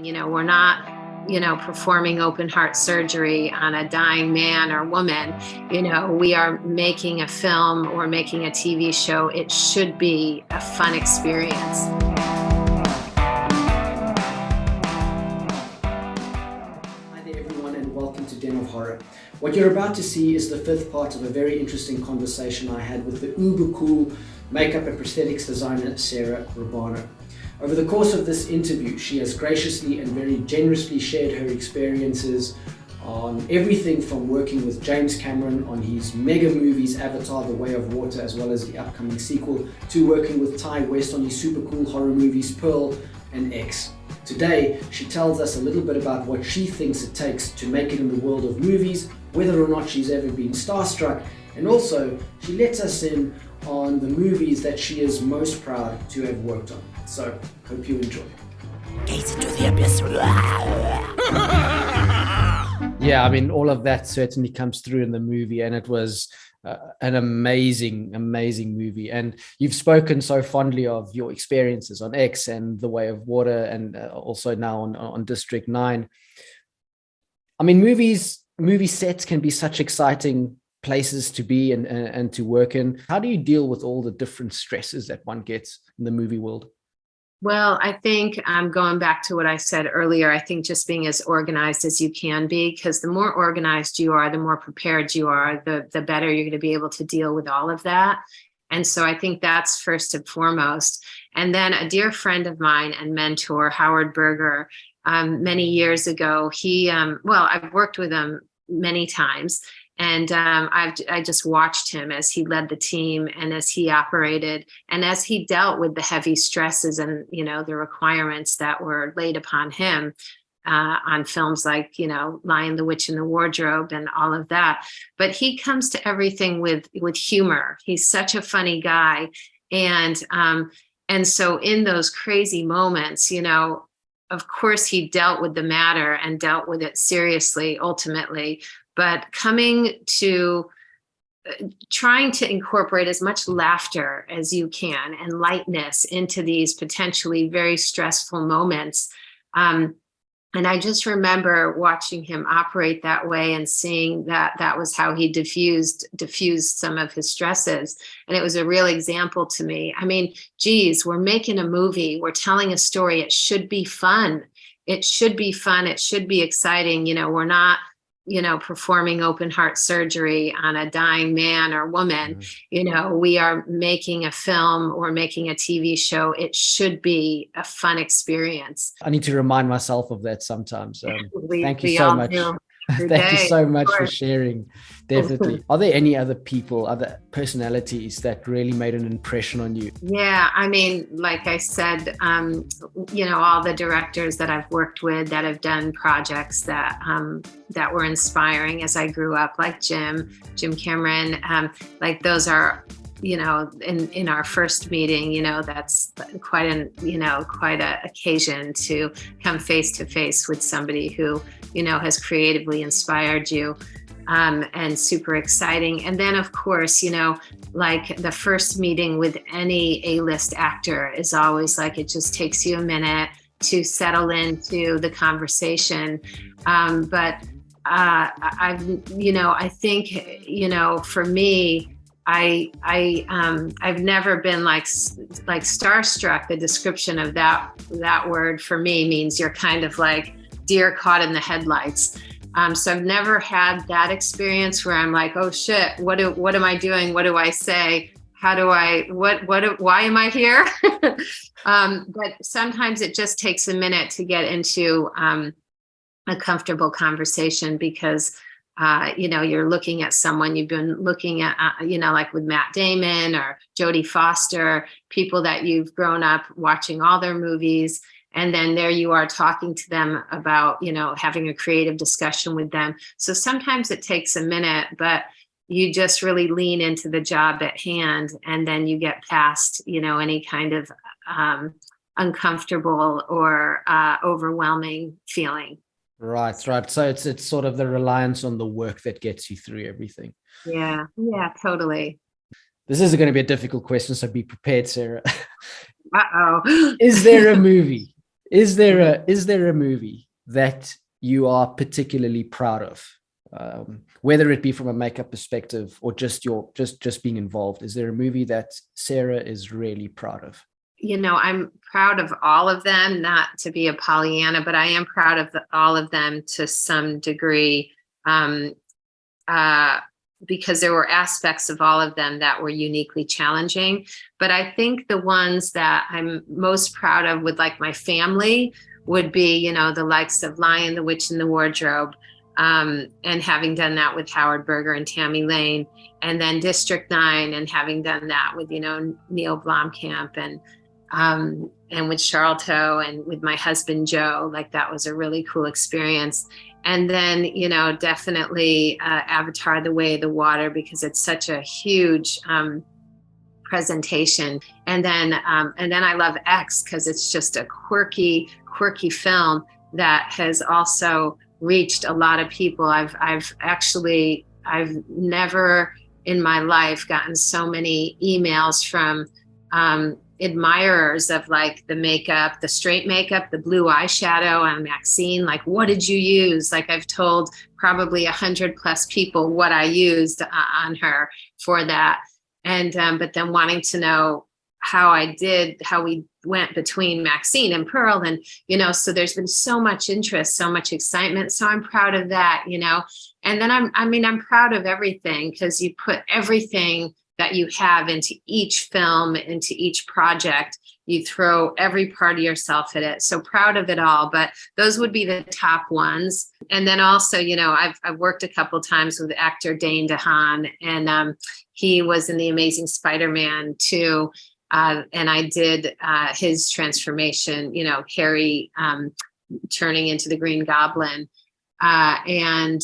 We're not, performing open heart surgery on a dying man or woman. We are making a film or making a TV show. It should be a fun experience. Hi there everyone and welcome to Den of Horror. What you're about to see is the fifth part of a very interesting conversation I had with the uber cool makeup and prosthetics designer Sarah Rubano. Over the course of this interview, she has graciously and very generously shared her experiences on everything from working with James Cameron on his mega movies Avatar: The Way of Water, as well as the upcoming sequel, to working with Ty West on his super cool horror movies Pearl and X. Today, she tells us a little bit about what she thinks it takes to make it in the world of movies, whether or not she's ever been starstruck, and also she lets us in on the movies that she is most proud to have worked on. So, hope you enjoy. Gaze into the abyss. Yeah, I mean, all of that certainly comes through in the movie, and it was an amazing movie. And you've spoken so fondly of your experiences on X and The Way of Water, and also now on District 9. I mean, movie sets can be such exciting places to be and to work in. How do you deal with all the different stresses that one gets in the movie world? Well, I think going back to what I said earlier, I think just being as organized as you can be, because the more organized you are, the more prepared you are, the better you're going to be able to deal with all of that. And so I think that's first and foremost. And then a dear friend of mine and mentor, Howard Berger, many years ago, I've worked with him many times. And I just watched him as he led the team and as he operated and as he dealt with the heavy stresses and, the requirements that were laid upon him on films like, Lion, the Witch, and the Wardrobe and all of that. But he comes to everything with humor. He's such a funny guy. And so in those crazy moments, of course, he dealt with the matter and dealt with it seriously, ultimately. But trying to incorporate as much laughter as you can and lightness into these potentially very stressful moments. And I just remember watching him operate that way and seeing that was how he diffused some of his stresses. And it was a real example to me. I mean, geez, we're making a movie. We're telling a story. It should be fun. It should be fun. It should be exciting. We're not performing open heart surgery on a dying man or woman. We are making a film or making a TV show. It should be a fun experience. I need to remind myself of that sometimes. Thank you we so all much. do. Thank you so much for sharing. Definitely. Are there any other people, other personalities that really made an impression on you? Yeah, I mean, like I said, all the directors that I've worked with that have done projects that were inspiring as I grew up, like Jim Cameron, like those are, in our first meeting, that's quite a occasion to come face to face with somebody who, has creatively inspired you, and super exciting. And then of course, like the first meeting with any A-list actor is always like, it just takes you a minute to settle into the conversation. But I think, for me, I've never been like starstruck. The description of that word for me means you're kind of like deer caught in the headlights. So I've never had that experience where I'm like, oh shit, what am I doing? What do I say? Why am I here? But sometimes it just takes a minute to get into a comfortable conversation because you're looking at someone you've been looking at, like with Matt Damon or Jodie Foster, people that you've grown up watching all their movies. And then there you are talking to them about, having a creative discussion with them. So sometimes it takes a minute, but you just really lean into the job at hand. And then you get past, any kind of uncomfortable or overwhelming feeling. Right. So it's sort of the reliance on the work that gets you through everything. Yeah, totally. This is going to be a difficult question, so be prepared, Sarah. Uh-oh. Is there a movie Is there a movie that you are particularly proud of, whether it be from a makeup perspective or just being involved? Is there a movie that Sarah is really proud of? I'm proud of all of them, not to be a Pollyanna, but I am proud of all of them to some degree, because there were aspects of all of them that were uniquely challenging. But I think the ones that I'm most proud of with like my family would be, the likes of Lion, the Witch, and the Wardrobe, and having done that with Howard Berger and Tammy Lane, and then District 9, and having done that with, Neil Blomkamp and with Charlton and with my husband, Joe. Like, that was a really cool experience. And then, definitely Avatar, The Way of the Water, because it's such a huge presentation. And then I love X, because it's just a quirky film that has also reached a lot of people. I've never in my life gotten so many emails from admirers of like the makeup, the straight makeup, the blue eyeshadow on Maxine. Like, what did you use? Like, I've told probably 100+ people what I used on her for that. And, but then wanting to know how we went between Maxine and Pearl. And, so there's been so much interest, so much excitement. So I'm proud of that, and then I'm proud of everything, because you put everything that you have into each film, into each project. You throw every part of yourself at it. So proud of it all, but those would be the top ones. And then also, I've worked a couple times with actor Dane DeHaan, and he was in The Amazing Spider-Man 2. And I did his transformation, Harry turning into the Green Goblin. And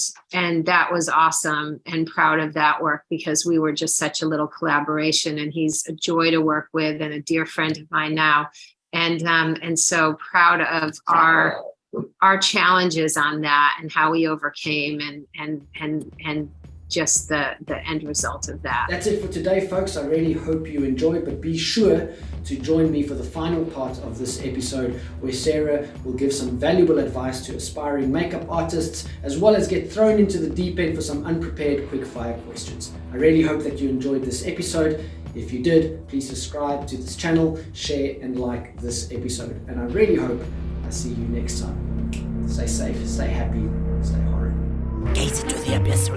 that was awesome, and proud of that work, because we were just such a little collaboration, and he's a joy to work with and a dear friend of mine now. And so proud of our challenges on that and how we overcame and just the end result of that. That's it for today, folks. I really hope you enjoyed, but be sure to join me for the final part of this episode, where Sarah will give some valuable advice to aspiring makeup artists, as well as get thrown into the deep end for some unprepared quick-fire questions. I really hope that you enjoyed this episode. If you did, please subscribe to this channel, share and like this episode. And I really hope I see you next time. Stay safe, stay happy, stay horror. Gaze into the abyss.